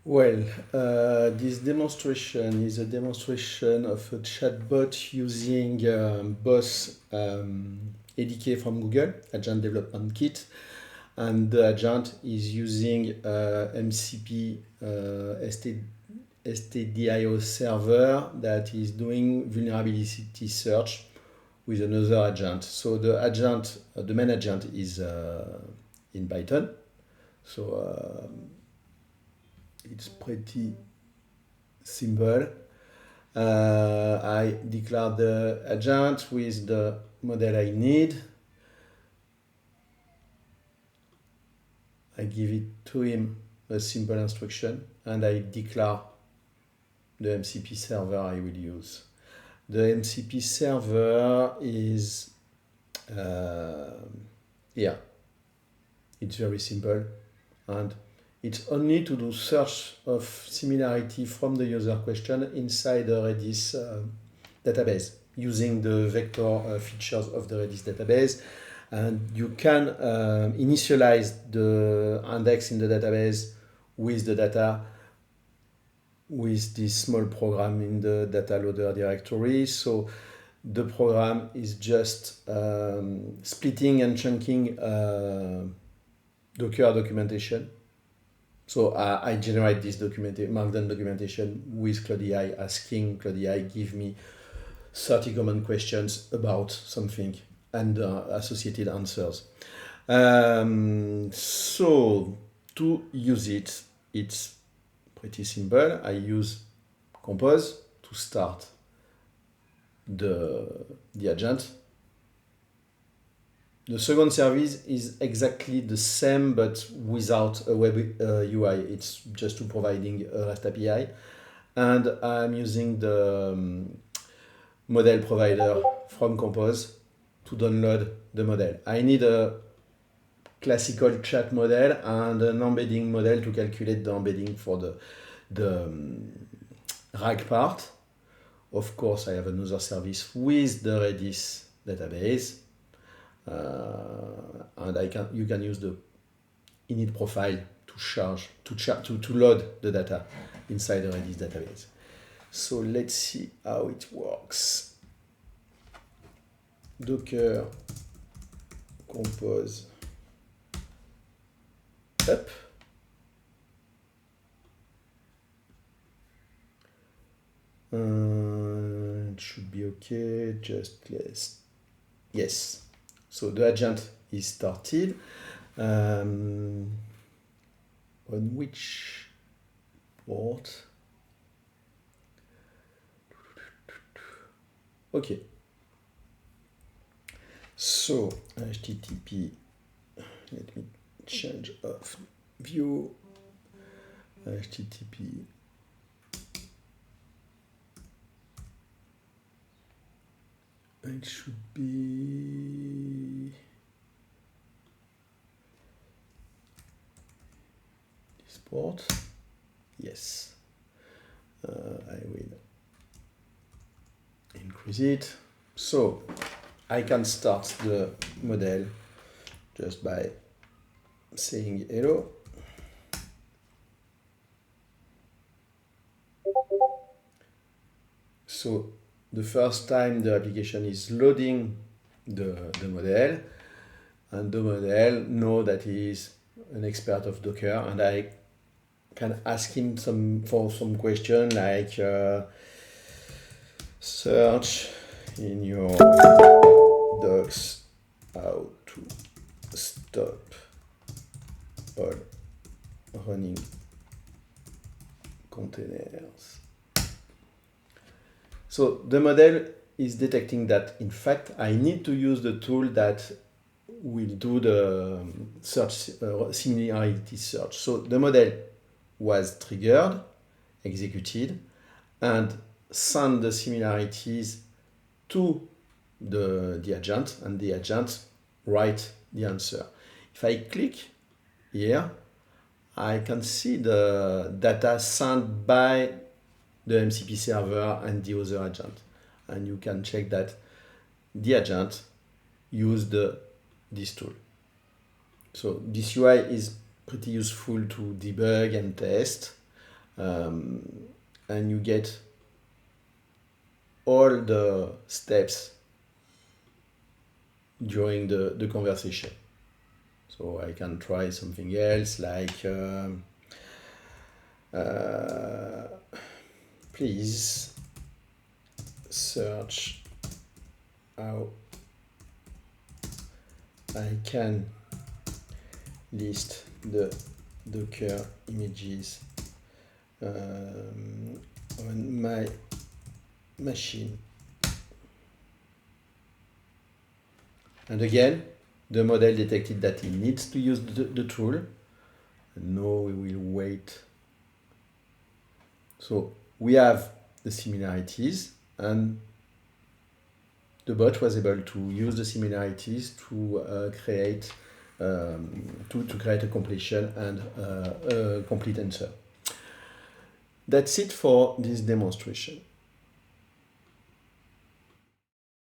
Well, this demonstration is a demonstration of a chatbot using both ADK from Google, Agent Development Kit, and the agent is using MCP STDIO server that is doing vulnerability search with another agent. So the agent, the main agent is in Python. So it's pretty simple. I declare the agent with the model I need. I give it to him a simple instruction and I declare the MCP server I will use. The MCP server is here. It's very simple and it's only to do search of similarity from the user question inside the Redis database using the vector features of the Redis database. And you can initialize the index in the database with the data with this small program in the data loader directory. So the program is just splitting and chunking Docker documentation. So I generate this Markdown documentation with CloudEI, asking CloudEI give me 30 common questions about something and associated answers. So to use it, it's pretty simple. I use Compose to start the agent. The second service is exactly the same but without a web UI. It's just to providing a REST API. And I'm using the model provider from Compose to download the model. I need a classical chat model and an embedding model to calculate the embedding for the RAG part. Of course, I have another service with the Redis database. And you can use the init profile to load the data inside the Redis database. So let's see how it works. Docker compose up. It should be okay. Just yes. So the agent is started. On which port? Okay. So HTTP. Let me change of view. HTTP. It should be this port. Yes. I will increase it. So I can start the model just by saying hello. So the first time the application is loading the model, and the model know that he is an expert of Docker, and I can ask him for some question like search in your docs how to stop all running containers. So the model is detecting that, in fact, I need to use the tool that will do the search similarity search. So the model was triggered, executed, and send the similarities to the agent, and the agent write the answer. If I click here, I can see the data sent by the MCP server and the other agent. And you can check that the agent used this tool. So this UI is pretty useful to debug and test. and you get all the steps during the conversation. So I can try something else like please search how I can list the Docker images on my machine. And again, the model detected that he needs to use the tool. And now we will wait. So we have the similarities, and the bot was able to use the similarities to create a completion and a complete answer. That's it for this demonstration.